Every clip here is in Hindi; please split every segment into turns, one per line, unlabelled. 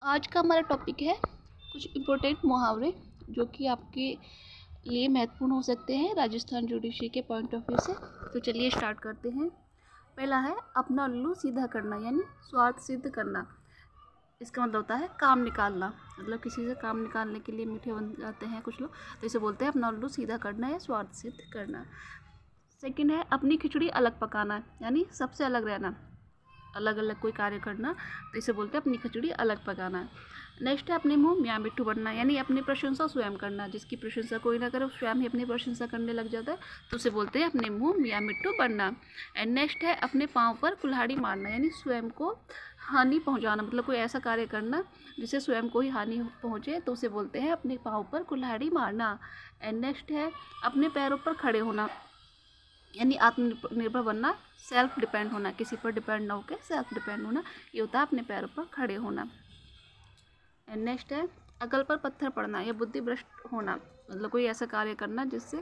आज का हमारा टॉपिक है कुछ इम्पोर्टेंट मुहावरे जो कि आपके लिए महत्वपूर्ण हो सकते हैं राजस्थान जुडिशरी के पॉइंट ऑफ व्यू से। तो चलिए स्टार्ट करते हैं। पहला है अपना उल्लू सीधा करना, यानी स्वार्थ सिद्ध करना। इसका मतलब होता है काम निकालना, मतलब किसी से काम निकालने के लिए मीठे बन जाते हैं कुछ लोग, तो इसे बोलते हैं अपना उल्लू सीधा करना या स्वार्थ सिद्ध करना। सेकंड है अपनी खिचड़ी अलग पकाना, यानी सबसे अलग रहना, अलग अलग कोई कार्य करना, तो इसे बोलते हैं अपनी खिचड़ी अलग पकाना। नेक्स्ट है अपने मुंह मियाँ मिट्ठू बनना, यानी अपनी प्रशंसा स्वयं करना। जिसकी प्रशंसा कोई ना करे, स्वयं ही अपनी प्रशंसा करने लग जाता है, तो उसे बोलते हैं अपने मुंह मियाँ मिट्ठू बनना। एंड नेक्स्ट है अपने पाँव पर कुल्हाड़ी मारना, यानी स्वयं को हानि पहुंचाना, मतलब कोई ऐसा कार्य करना जिससे स्वयं को ही हानि पहुंचे, तो उसे बोलते हैं अपने पाँव पर कुल्हाड़ी मारना। एंड नेक्स्ट है अपने पैरों पर खड़े होना, यानी आत्मनिर्भर बनना, सेल्फ डिपेंड होना, किसी पर डिपेंड ना होकर सेल्फ डिपेंड होना, ये होता है अपने पैरों पर खड़े होना। एंड नेक्स्ट है अकल पर पत्थर पड़ना या बुद्धि भ्रष्ट होना, मतलब कोई ऐसा कार्य करना जिससे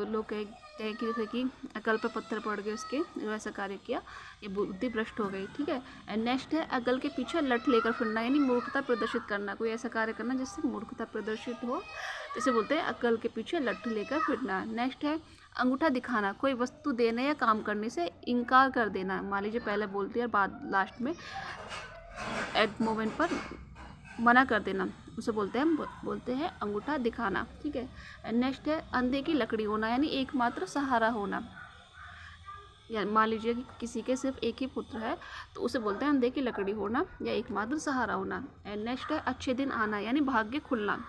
लोग कहें कि जैसे कि अकल पर पत्थर पड़ गए, उसके जो ऐसा कार्य किया ये बुद्धि भ्रष्ट हो गई, ठीक है। एंड नेक्स्ट है अकल के पीछे लठ लेकर फिरना, यानी मूर्खता प्रदर्शित करना, कोई ऐसा कार्य करना जिससे मूर्खता प्रदर्शित हो, इसे बोलते हैं अकल के पीछे लठ लेकर फिरना। नेक्स्ट है अंगूठा दिखाना, कोई वस्तु देने या काम करने से इनकार कर देना, मान लीजिए पहले बोलती है बाद लास्ट में एट मोमेंट पर मना कर देना, उसे बोलते हैं अंगूठा दिखाना, ठीक है। नेक्स्ट है अंधे की लकड़ी होना, यानी एकमात्र सहारा होना, या मान लीजिए कि किसी के सिर्फ एक ही पुत्र है, तो उसे बोलते हैं अंधे की लकड़ी होना या एकमात्र सहारा होना। एंड नेक्स्ट है अच्छे दिन आना, यानी भाग्य खुलना,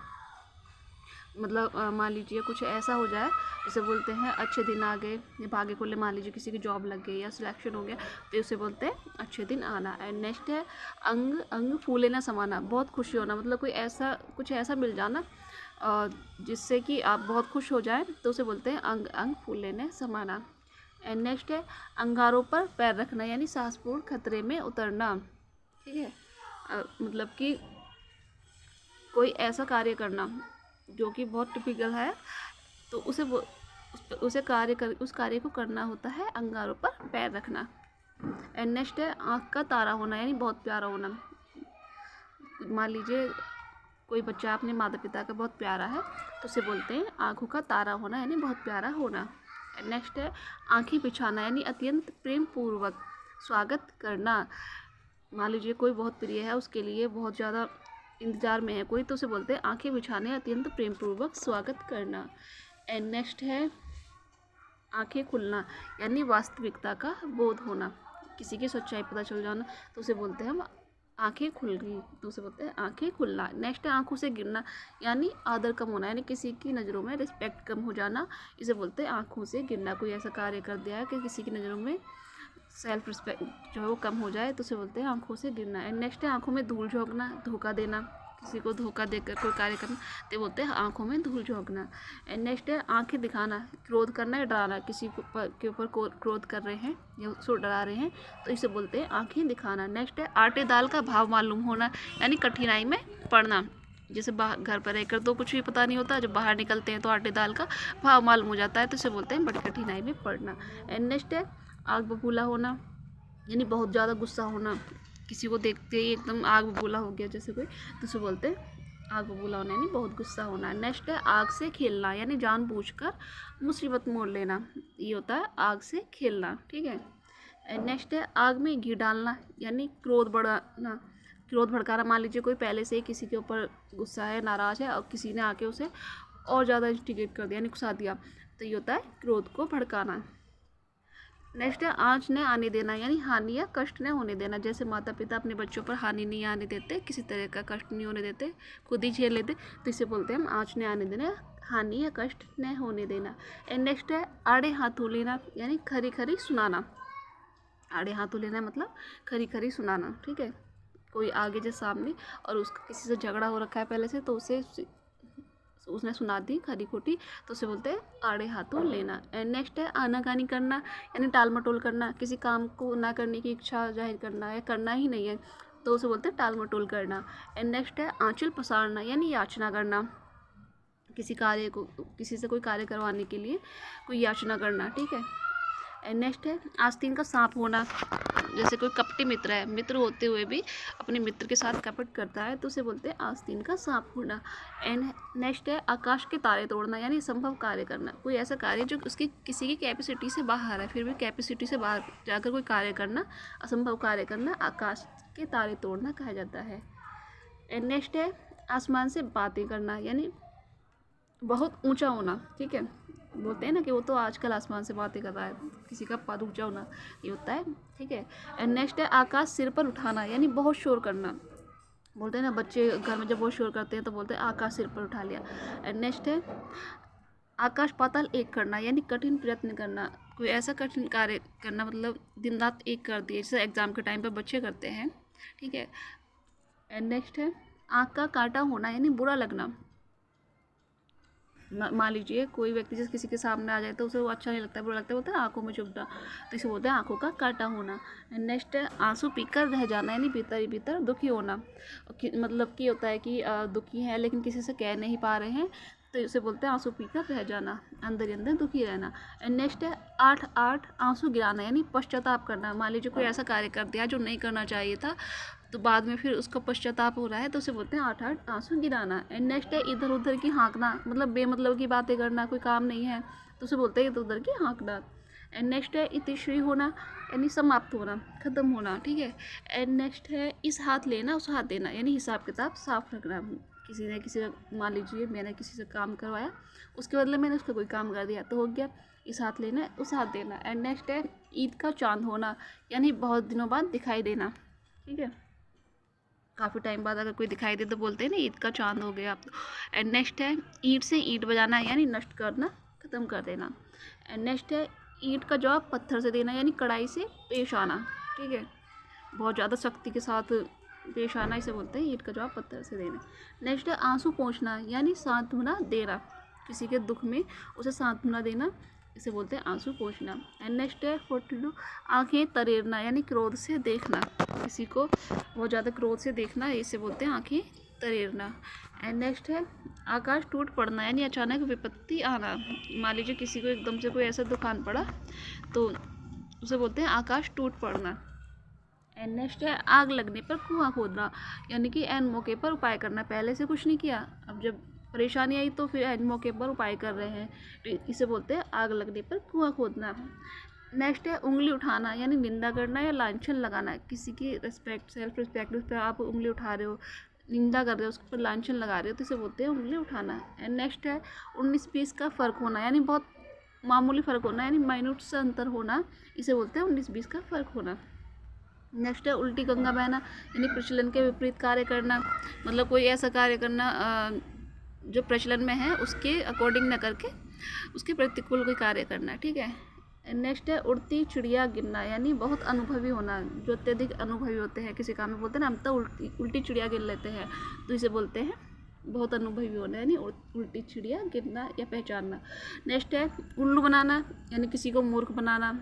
मतलब मान लीजिए कुछ ऐसा हो जाए जिसे बोलते हैं अच्छे दिन आ गए या भाग्य खुले, मान लीजिए किसी की जॉब लग गई या सिलेक्शन हो गया, तो उसे बोलते हैं अच्छे दिन आना। एंड नेक्स्ट है अंग अंग फूले ना समाना, बहुत खुशी होना, मतलब कोई ऐसा कुछ ऐसा मिल जाना जिससे कि आप बहुत खुश हो जाएं, तो उसे बोलते हैं अंग अंग फूले न समाना। एंड नेक्स्ट है अंगारों पर पैर रखना, यानी साहसपूर्ण खतरे में उतरना, ठीक है। मतलब कि कोई ऐसा कार्य करना जो कि बहुत टिपिकल है, तो उस कार्य को करना होता है अंगारों पर पैर रखना। एंड नेक्स्ट है आँख का तारा होना, यानी बहुत प्यारा होना, मान लीजिए कोई बच्चा अपने माता पिता का बहुत प्यारा है, तो उसे बोलते हैं आँखों का तारा होना, यानी बहुत प्यारा होना। नेक्स्ट है आँखें बिछाना, यानी अत्यंत प्रेम पूर्वक स्वागत करना, मान लीजिए कोई बहुत प्रिय है, उसके लिए बहुत ज़्यादा इंतजार में है कोई, तो उसे बोलते हैं आंखें बिछाने, अत्यंत प्रेम पूर्वक स्वागत करना। एंड नेक्स्ट है आंखें खुलना, यानी वास्तविकता का बोध होना, किसी की सच्चाई पता चल जाना, तो उसे बोलते हैं हम आंखें खुल गई, तो उसे बोलते हैं आंखें खुलना। नेक्स्ट है आंखों से गिरना, यानी आदर कम होना, यानी किसी की नज़रों में रिस्पेक्ट कम हो जाना, इसे बोलते हैं आंखों से गिरना, कोई ऐसा कार्य कर दिया है कि किसी की नज़रों में सेल्फ रिस्पेक्ट जो है वो कम हो जाए, तो उसे बोलते हैं आंखों से गिरना। एंड नेक्स्ट है आंखों में धूल झोंकना, धोखा देना, किसी को धोखा देकर कोई कार्य करना, तो बोलते हैं आंखों में धूल झोंकना। एंड नेक्स्ट है आंखें दिखाना, क्रोध करना या डराना, किसी के ऊपर क्रोध कर रहे हैं या उसको डरा रहे हैं, तो इसे बोलते हैं आंखें दिखाना। नेक्स्ट है आटे दाल का भाव मालूम होना, यानी कठिनाई में पड़ना, जैसे बाहर घर पर रहकर तो कुछ भी पता नहीं होता, जब बाहर निकलते हैं तो आटे दाल का भाव मालूम हो जाता है, तो इसे बोलते हैं बड़ी कठिनाई में पड़ना। एंड नेक्स्ट है आग बबूला होना, यानी बहुत ज़्यादा गुस्सा होना, किसी को देखते ही एकदम आग बबूला हो गया जैसे कोई, तो उसे बोलते हैं आग बबूला होना, यानी बहुत गुस्सा होना। नेक्स्ट है आग से खेलना, यानी जानबूझकर मुसीबत मोड़ लेना, ये होता है आग से खेलना, ठीक है। नेक्स्ट है आग में घी डालना, यानी क्रोध बढ़ाना, क्रोध भड़काना, मान लीजिए कोई पहले से ही किसी के ऊपर गुस्सा है, नाराज़ है, और किसी ने आके उसे और ज़्यादा इंस्टिगेट कर दिया, यानी गुस्सा दिया, तो ये होता है क्रोध को भड़काना। नेक्स्ट है आँच न आने देना, यानी हानि या कष्ट न होने देना, जैसे माता पिता अपने बच्चों पर हानि नहीं आने देते, किसी तरह का कष्ट नहीं होने देते, खुद ही झेल लेते, तो इसे बोलते हैं हम आँच न आने देना, हानि या कष्ट न होने देना। एंड नेक्स्ट है आड़े हाथों लेना, यानी खरी खरी सुनाना, आड़े हाथों लेना मतलब खरी खरी सुनाना, ठीक है। कोई आगे जो सामने और उसका किसी से झगड़ा हो रखा है पहले से, तो उसने सुना दी खरी खोटी, तो उसे बोलते हैं आड़े हाथों लेना। एंड नेक्स्ट है आनाकानी करना, यानी टाल मटोल करना, किसी काम को ना करने की इच्छा जाहिर करना है, करना ही नहीं है, तो उसे बोलते हैं टाल मटोल करना। एंड नेक्स्ट है आंचल पसारना, यानी याचना करना, किसी से कोई कार्य करवाने के लिए कोई याचना करना, ठीक है। एंड नेक्स्ट है आस्तीन का सांप होना। जैसे कोई कपटी मित्र है, मित्र होते हुए भी अपने मित्र के साथ कपट करता है तो उसे बोलते हैं आस्तीन का सांप होना। एंड नेक्स्ट है आकाश के तारे तोड़ना, यानी असंभव कार्य करना। कोई ऐसा कार्य जो उसकी किसी की कैपेसिटी से बाहर है, फिर भी कैपेसिटी से बाहर जाकर कोई कार्य करना, असंभव कार्य करना, आकाश के तारे तोड़ना कहा जाता है। एंड नेक्स्ट है आसमान से बातें करना, यानी बहुत ऊंचा होना। ठीक है, बोलते हैं ना कि वो तो आजकल आसमान से बातें कर रहा है, किसी का पद ऊंचा होना, ये होता है। ठीक है। एंड नेक्स्ट है आकाश सिर पर उठाना, यानी बहुत शोर करना। बोलते हैं ना बच्चे घर में जब बहुत शोर करते हैं तो बोलते हैं आकाश सिर पर उठा लिया। एंड नेक्स्ट है आकाश पाताल एक करना, यानी कठिन प्रयत्न करना। कोई ऐसा कठिन कार्य करना, मतलब दिन रात एक कर दिए, जैसे एग्जाम के टाइम पर बच्चे करते हैं। ठीक है। एंड नेक्स्ट है आँख का कांटा होना, यानी बुरा लगना। मान लीजिए कोई व्यक्ति जैसे किसी के सामने आ जाए तो उसे वो अच्छा नहीं लगता, बुरा लगता है, बोलते हैं आंखों में चुभना, तो इसे बोलते हैं आंखों का कांटा होना। नेक्स्ट है आंसू पीकर रह जाना, यानी भीतर ही भीतर दुखी होना। मतलब कि होता है कि दुखी है लेकिन किसी से कह नहीं पा रहे हैं, तो इसे बोलते हैं आंसू पीकर रह जाना, अंदर ही अंदर दुखी रहना। एंड नेक्स्ट है आठ आंसू गिराना, यानी पश्चाताप करना। मान लीजिए कोई ऐसा कार्य कर दिया जो नहीं करना चाहिए था, तो बाद में फिर उसका पश्चाताप हो रहा है, तो उसे बोलते हैं आठ आंसू गिराना। एंड नेक्स्ट है इधर उधर की हाँकना, मतलब बेमतलब की बातें करना, कोई काम नहीं है तो उसे बोलते हैं इधर उधर की हाँकना। एंड नेक्स्ट है इतिश्री होना, यानी समाप्त होना, ख़त्म होना। ठीक है। एंड नेक्स्ट है इस हाथ लेना उस हाथ देना, यानी हिसाब किताब साफ रखना। किसी ने किसी का, मान लीजिए मैंने किसी से काम करवाया, उसके बदले मैंने उसका कोई काम कर दिया, तो हो गया इस हाथ लेना उस हाथ देना। एंड नेक्स्ट है ईद का चांद होना, यानी बहुत दिनों बाद दिखाई देना। ठीक है, काफ़ी टाइम बाद अगर कोई दिखाई दे तो बोलते हैं ना ईद का चांद हो गया आप तो। एंड नेक्स्ट है ईंट से ईंट बजाना, यानी नष्ट करना, ख़त्म कर देना। एंड नेक्स्ट है ईंट का जवाब पत्थर से देना, यानी कड़ाई से पेश आना। ठीक है, बहुत ज़्यादा शक्ति के साथ पेश आना, इसे बोलते हैं ईंट का जवाब पत्थर से देना। नेक्स्ट है आंसू पोंछना, यानी सांत्वना देना, किसी के दुख में उसे सांत्वना देना, इसे बोलते हैं आंसू पोंछना। एंड नेक्स्ट है 42 आंखें तरेरना, यानी क्रोध से देखना, किसी को बहुत ज़्यादा क्रोध से देखना, इसे बोलते हैं आंखें तरेरना। एंड नेक्स्ट है आकाश टूट पड़ना, यानी अचानक विपत्ति आना। मान लीजिए किसी को एकदम से कोई ऐसा दुखान पड़ा तो उसे बोलते हैं आकाश टूट पड़ना। एंड नेक्स्ट है आग लगने पर कुआं खोदना, यानी कि एन मौके पर उपाय करना, पहले से कुछ नहीं किया, अब जब परेशानी आई तो फिर एन मौके पर उपाय कर रहे हैं, तो इसे बोलते हैं आग लगने पर कुआं खोदना। नेक्स्ट है उंगली उठाना, यानी निंदा करना या लांछन लगाना, किसी की रिस्पेक्ट, सेल्फ रिस्पेक्ट उस पर आप उंगली उठा रहे हो, निंदा कर रहे हो, उस पर लांछन लगा रहे हो, तो इसे बोलते हैं उंगली उठाना। एंड नेक्स्ट है 19-20 का फ़र्क होना, यानी बहुत मामूली फ़र्क होना, यानी माइन्यूट से अंतर होना, इसे बोलते हैं 19-20 का फ़र्क होना। नेक्स्ट है उल्टी गंगा बहना, यानी प्रचलन के विपरीत कार्य करना, मतलब कोई ऐसा कार्य करना जो प्रचलन में है उसके अकॉर्डिंग न करके उसके प्रतिकूल कोई कार्य करना। ठीक है। नेक्स्ट है उड़ती चिड़िया गिनना, यानी बहुत अनुभवी होना, जो अत्यधिक अनुभवी होते हैं किसी काम में, बोलते हैं ना हम तो उल्टी चिड़िया गिन लेते हैं, तो इसे बोलते हैं बहुत अनुभवी होना, यानी उल्टी चिड़िया गिनना या पहचानना। नेक्स्ट है उल्लू बनाना, यानी किसी को मूर्ख बनाना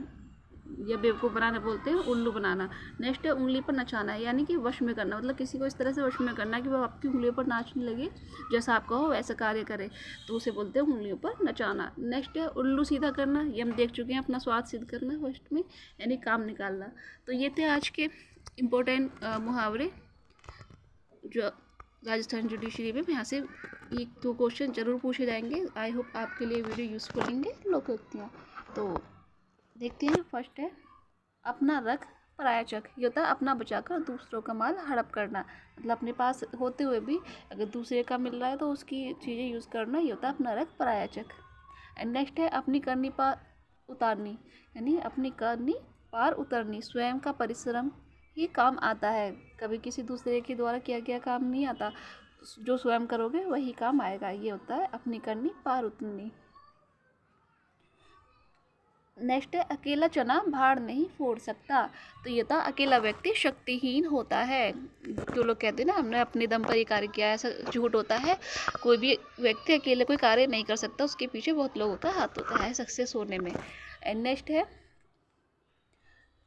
या बेवकूफ़ बनाना, बोलते हैं उल्लू बनाना। नेक्स्ट है उंगली पर नचाना, यानी कि वश में करना, मतलब किसी को इस तरह से वश में करना कि वो आपकी उंगलियों पर नाचने लगे, जैसा आप कहो वैसा कार्य करे, तो उसे बोलते हैं उंगलियों पर नचाना। नेक्स्ट है उल्लू सीधा करना, ये हम देख चुके हैं, अपना स्वाद सिद्ध करना फर्स्ट में, यानी काम निकालना। तो ये थे आज के इम्पोर्टेंट मुहावरे जो राजस्थान जुडिशरी में यहाँ से 1-2 क्वेश्चन जरूर पूछे जाएंगे। आई होप आपके लिए वीडियो यूज़फुल होंगे लोकोक्तियाँ। तो देखते हैं। फर्स्ट है अपना रख पराया चख, ये होता है अपना बचाकर दूसरों का माल हड़प करना, मतलब अपने पास होते हुए भी अगर दूसरे का मिल रहा है तो उसकी चीज़ें यूज़ करना, ये होता है अपना रख पराया चख। एंड नेक्स्ट है अपनी करनी पार उतारनी, यानी अपनी करनी पार उतरनी, स्वयं का परिश्रम ही काम आता है, कभी किसी दूसरे के द्वारा किया गया काम नहीं आता, जो स्वयं करोगे वही काम आएगा, ये होता है अपनी करनी पार उतरनी। नेक्स्ट है अकेला चना भाड़ नहीं फोड़ सकता, तो ये था अकेला व्यक्ति शक्तिहीन होता है। जो लोग कहते हैं ना हमने अपने दम पर ये कार्य किया, ऐसा झूठ होता है। कोई भी व्यक्ति अकेले कोई कार्य नहीं कर सकता, उसके पीछे बहुत लोगों का हाथ होता है सक्सेस होने में। एंड नेक्स्ट है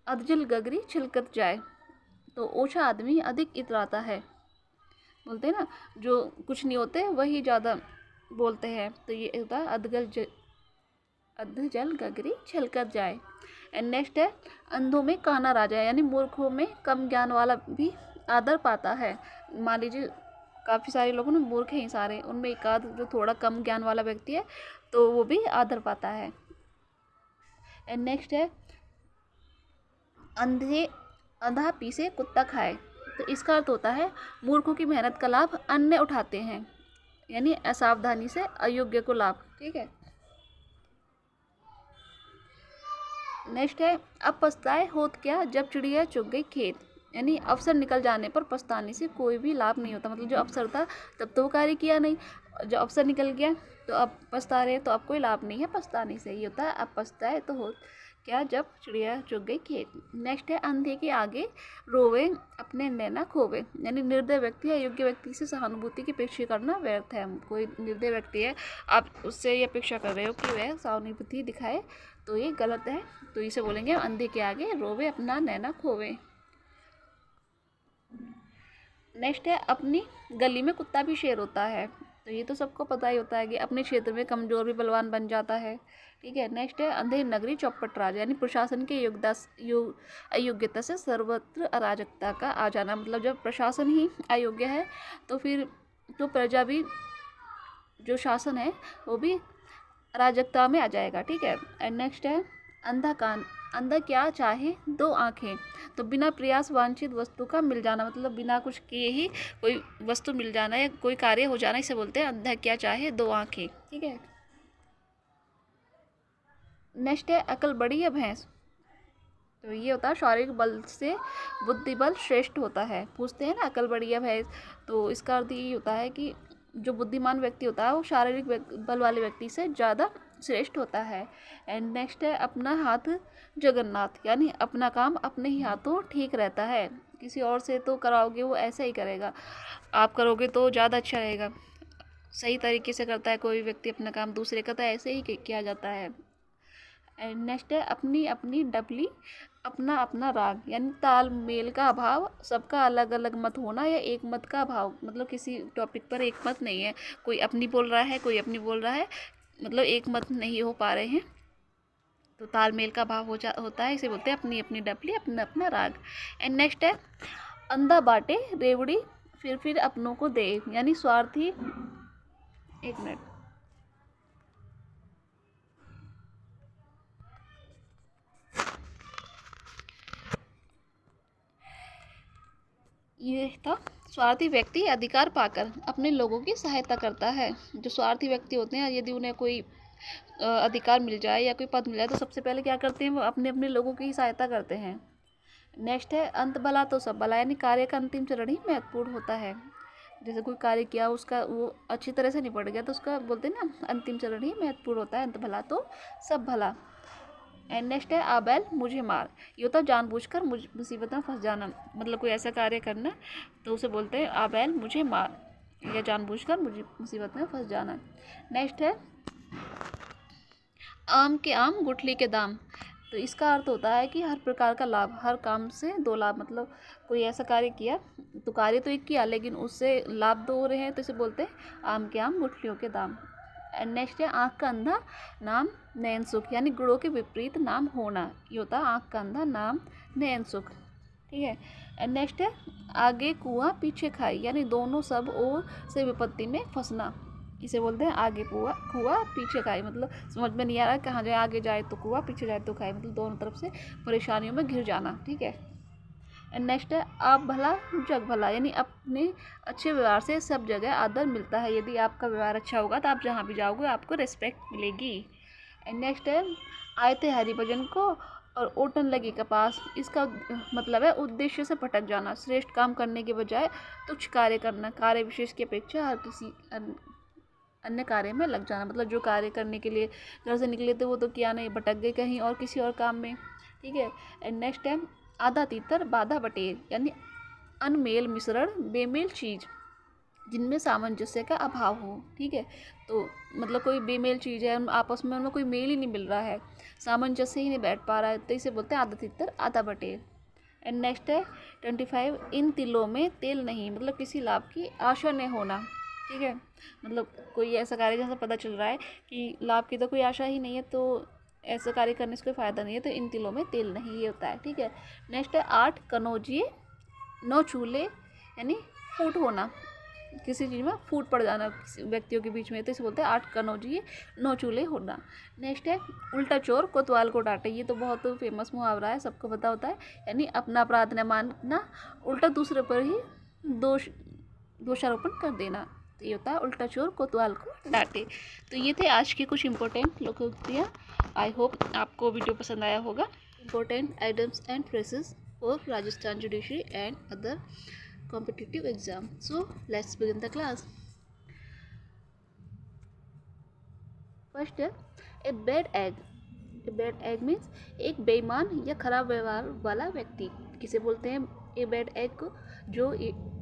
अधजल गगरी छिलकत जाए, तो ओछा आदमी अधिक इतराता है, बोलते हैं ना जो कुछ नहीं होते वही ज़्यादा बोलते हैं, तो ये होता है अधजल गगरी छलकत जाए। एंड नेक्स्ट है अंधों में काना राजा, यानी मूर्खों में कम ज्ञान वाला भी आदर पाता है। मान लीजिए काफ़ी सारे लोग ना मूर्ख हैं सारे, उनमें एक आध जो थोड़ा कम ज्ञान वाला व्यक्ति है तो वो भी आदर पाता है। एंड नेक्स्ट है अंधे अंधा पीसे कुत्ता खाए। तो इसका अर्थ होता है मूर्खों की मेहनत का लाभ अन्य उठाते हैं, यानी असावधानी से अयोग्य को लाभ। ठीक है। नेक्स्ट है अब पछताए होत क्या जब चिड़िया चुग गई खेत, यानी अवसर निकल जाने पर पछताने से कोई भी लाभ नहीं होता। मतलब जो अवसर था तब तो वो कार्य किया नहीं, जो अवसर निकल गया तो अब पछता रहे, तो अब कोई लाभ नहीं है पछताने से। ये होता है अब पछताए तो हो क्या जब चिड़िया चुग गई खेत। नेक्स्ट है अंधे के आगे रोवे अपने नैना खोवे, यानी निर्दय व्यक्ति या योग्य व्यक्ति से सहानुभूति की अपेक्षा करना व्यर्थ है। कोई निर्दय व्यक्ति है, आप उससे ये अपेक्षा कर रहे हो कि वह सहानुभूति दिखाए, तो ये गलत है। तो इसे बोलेंगे अंधे के आगे रोवे अपना नैना खोवे। नेक्स्ट है अपनी गली में कुत्ता भी शेर होता है। तो ये तो सबको पता ही होता है कि अपने क्षेत्र में कमजोर भी बलवान बन जाता है। ठीक है। नेक्स्ट है अंधे नगरी चौपट राज, यानी प्रशासन के अयोग्यता से सर्वत्र अराजकता का आ जाना। मतलब जब प्रशासन ही अयोग्य है तो फिर तो प्रजा भी, जो शासन है वो भी अराजकता में आ जाएगा। ठीक है। एंड नेक्स्ट है अंधा कान, अंधा क्या चाहे दो आँखें, तो बिना प्रयास वांछित वस्तु का मिल जाना। मतलब बिना कुछ किए ही कोई वस्तु मिल जाना या कोई कार्य हो जाना, इसे बोलते हैं अंधा क्या चाहे दो आँखें। ठीक है। नेक्स्ट है अकल बड़ी या भैंस, तो ये होता है शारीरिक बल से बुद्धि बल श्रेष्ठ होता है। पूछते हैं ना अकल बड़ी या भैंस, तो इसका अर्थ ये होता है कि जो बुद्धिमान व्यक्ति होता है वो शारीरिक बल वाले व्यक्ति से ज़्यादा श्रेष्ठ होता है। एंड नेक्स्ट है अपना हाथ जगन्नाथ, यानी अपना काम अपने ही हाथों ठीक रहता है। किसी और से तो कराओगे वो ऐसा ही करेगा, आप करोगे तो ज़्यादा अच्छा रहेगा। सही तरीके से करता है कोई व्यक्ति अपना काम, दूसरे का तो ऐसे ही किया जाता है। एंड नेक्स्ट है अपनी अपनी डबली अपना अपना राग, यानी तालमेल का अभाव, सबका अलग अलग मत होना या एक मत का अभाव। मतलब किसी टॉपिक पर एक मत नहीं है, कोई अपनी बोल रहा है कोई अपनी बोल रहा है, मतलब एक मत नहीं हो पा रहे हैं, तो तालमेल का अभाव होता है। इसे बोलते हैं अपनी अपनी डबली अपना अपना राग। एंड नेक्स्ट है अंधा बाटे रेवड़ी फिर अपनों को दे, यानी स्वार्थी, एक मिनट, ये था स्वार्थी व्यक्ति अधिकार पाकर अपने लोगों की सहायता करता है। जो स्वार्थी व्यक्ति होते हैं यदि उन्हें कोई अधिकार मिल जाए या कोई पद मिल जाए तो सबसे पहले क्या करते हैं, वो अपने अपने लोगों की ही सहायता करते हैं। नेक्स्ट है अंत भला तो सब भला, यानी कार्य का अंतिम चरण ही महत्वपूर्ण होता है। जैसे कोई कार्य किया उसका वो अच्छी तरह से निपट गया तो उसका बोलते हैं ना अंतिम चरण ही महत्वपूर्ण होता है, अंत भला तो सब भला। एंड नेक्स्ट है आबैल मुझे मार, ये होता है जानबूझकर मुसीबत में फंस जाना। मतलब कोई ऐसा कार्य करना तो उसे बोलते हैं आबैल मुझे मार, या जानबूझकर मुझे मुसीबत में फंस जाना। नेक्स्ट है आम के आम गुठली के दाम, तो इसका अर्थ होता है कि हर प्रकार का लाभ, हर काम से दो लाभ। मतलब कोई ऐसा कार्य किया तो कार्य तो एक किया लेकिन उससे लाभ दो हो रहे हैं, तो इसे बोलते हैं आम के आम गुठलियों के दाम। एंड नेक्स्ट है आँख का अंधा नाम नयन सुख, यानी गुणों के विपरीत नाम होना, ये होता है आँख का अंधा नाम नयन सुख। ठीक है। एंड नेक्स्ट है आगे कुआं पीछे खाई, यानी दोनों सब ओर से विपत्ति में फंसना, इसे बोलते हैं आगे कुआं पीछे खाई। मतलब समझ में नहीं आ रहा कहाँ जाए, आगे जाए तो कुआं पीछे जाए तो खाई, मतलब दोनों तरफ से परेशानियों में घिर जाना। ठीक है। एंड नेक्स्ट है आप भला जग भला, यानी अपने अच्छे व्यवहार से सब जगह आदर मिलता है। यदि आपका व्यवहार अच्छा होगा तो आप जहाँ भी जाओगे आपको रिस्पेक्ट मिलेगी। एंड नेक्स्ट है आए थे हरिभजन को और ओटन लगी कपास, इसका मतलब है उद्देश्य से भटक जाना, श्रेष्ठ काम करने के बजाय तुच्छ कार्य करना, कार्य विशेष की अपेक्षा हर किसी अन्य कार्य में लग जाना। मतलब जो कार्य करने के लिए घर से निकले थे वो तो किया नहीं, भटक गए कहीं और किसी और काम में। ठीक है। एंड नेक्स्ट है आधा तीतर बाधा बटेर, यानी अनमेल मिश्रण बेमेल चीज़ जिनमें सामंजस्य का अभाव हो। ठीक है। तो मतलब कोई बेमेल चीज़ है, आपस में उनमें कोई मेल ही नहीं मिल रहा है, सामंजस्य ही नहीं बैठ पा रहा है, तो इसे बोलते हैं आधा तीतर आधा बटेर। एंड नेक्स्ट है 25 इन तिलों में तेल नहीं, मतलब किसी लाभ की आशा नहीं होना। ठीक है। मतलब कोई ऐसा कार्य जैसा पता चल रहा है कि लाभ की तो कोई आशा ही नहीं है, तो ऐसा कार्य करने से कोई फ़ायदा नहीं है, तो इन तिलों में तिल नहीं, ये होता है। ठीक है। नेक्स्ट है 8 कनौजिए 9 चूल्हे, यानी फूट होना, किसी चीज़ में फूट पड़ जाना किसी व्यक्तियों के बीच में, तो इसे बोलते हैं 8 कनौजिए 9 चूल्हे होना। नेक्स्ट है उल्टा चोर कोतवाल को डांटे, ये तो बहुत फेमस मुहावरा है, सबको पता होता है, यानी अपना अपराध न मानना, उल्टा दूसरे पर ही दोषारोपण कर देना, तो ये होता है उल्टा चोर कोतवाल को डांटे। तो ये थे आज के कुछ इंपॉर्टेंट लोकोक्तियाँ। आई होप आपको वीडियो पसंद आया होगा। Important items and phrases for Rajasthan judiciary and other competitive exam. So let's begin the class. First है a bad egg. A bad egg means एक बेईमान या खराब व्यवहार वाला व्यक्ति। किसे बोलते हैं a bad egg को? जो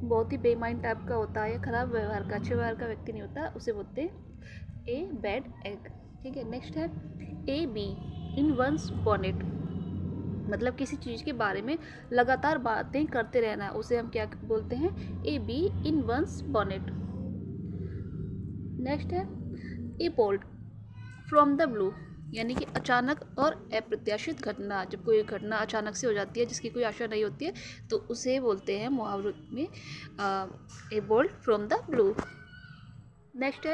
बहुत ही बेईमान टाइप का होता है या खराब व्यवहार का, अच्छे व्यवहार का व्यक्ति नहीं होता, उसे बोलते हैं a bad egg। ठीक है। नेक्स्ट है a bee in one's bonnet, मतलब किसी चीज़ के बारे में लगातार बातें करते रहना, उसे हम क्या बोलते हैं? A bee in one's bonnet. Next है a bolt from the blue, यानी कि अचानक और अप्रत्याशित घटना, जब कोई घटना अचानक से हो जाती है जिसकी कोई आशा नहीं होती है, तो उसे बोलते हैं मुहावरे में a bolt from the blue. Next है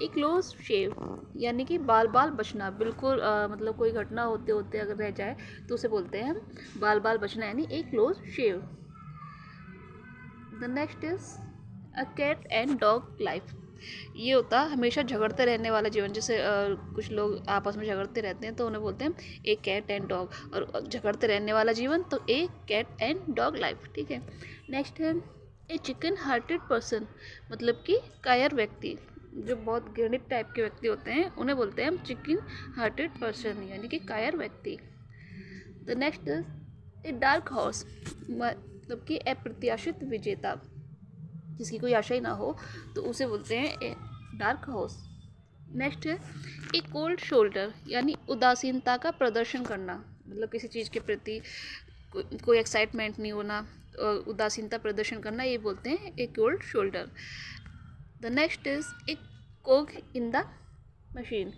ए क्लोज शेव, यानी कि बाल बचना, बिल्कुल मतलब कोई घटना होते होते अगर रह जाए तो उसे बोलते हैं हम बाल बचना, यानी a close shave. The next is a cat and dog life, ये होता है हमेशा झगड़ते रहने वाला जीवन। जैसे कुछ लोग आपस में झगड़ते रहते हैं तो उन्हें बोलते हैं ए कैट एंड डॉग, और झगड़ते रहने वाला जीवन तो ए कैट एंड डॉग लाइफ। ठीक है। नेक्स्ट है ए चिकन हार्टेड पर्सन, मतलब कि कायर व्यक्ति, जो बहुत घृणित टाइप के व्यक्ति होते हैं उन्हें बोलते हैं हम चिकन हार्टेड पर्सन, यानी कि कायर व्यक्ति। The next is a dark horse, मतलब कि अप्रत्याशित विजेता, जिसकी कोई आशा ही ना हो, तो उसे बोलते हैं ए डार्क हॉर्स। नेक्स्ट है ए कोल्ड शोल्डर, यानी उदासीनता का प्रदर्शन करना, मतलब किसी चीज़ के प्रति कोई एक्साइटमेंट नहीं होना, उदासीनता प्रदर्शन करना, ये बोलते हैं a cold shoulder. The next is a cog in the machine,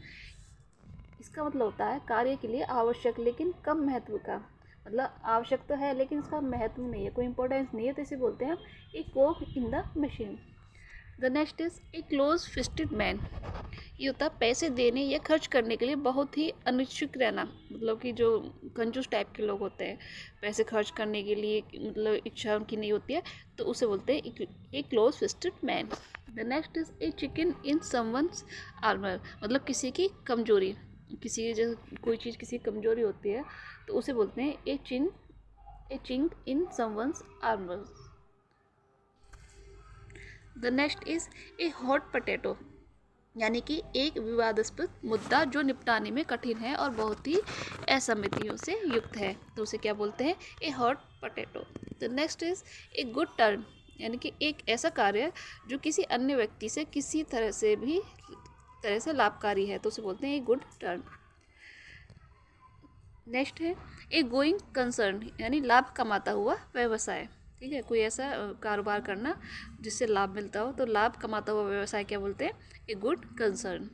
इसका मतलब होता है कार्य के लिए आवश्यक लेकिन कम महत्व का, मतलब आवश्यक तो है लेकिन इसका महत्व नहीं है, कोई इंपॉर्टेंस नहीं है, तो इसे बोलते हैं हम a cog in the machine. The next is a close fisted man, ये होता है पैसे देने या खर्च करने के लिए बहुत ही अनिच्छुक रहना, मतलब कि जो कंजूस टाइप के लोग होते हैं, पैसे खर्च करने के लिए मतलब इच्छा उनकी नहीं होती है, तो उसे बोलते हैं a close fisted man. The next is a chicken in someone's armour, मतलब किसी की कमजोरी, किसी जो कोई चीज़ किसी की कमजोरी होती है तो उसे बोलते हैं a chink in someone's armour. The next is a hot potato, यानी कि एक विवादास्पद मुद्दा जो निपटाने में कठिन है और बहुत ही असहमतियों से युक्त है, तो उसे क्या बोलते हैं? ए hot potato. The next is a good turn, यानी कि एक ऐसा कार्य जो किसी अन्य व्यक्ति से किसी तरह से लाभकारी है, तो उसे बोलते हैं ए गुड टर्न। नेक्स्ट है ए गोइंग कंसर्न, यानी लाभ कमाता हुआ व्यवसाय। ठीक है। कोई ऐसा कारोबार करना जिससे लाभ मिलता हो, तो लाभ कमाता हुआ व्यवसाय क्या बोलते हैं? A good concern.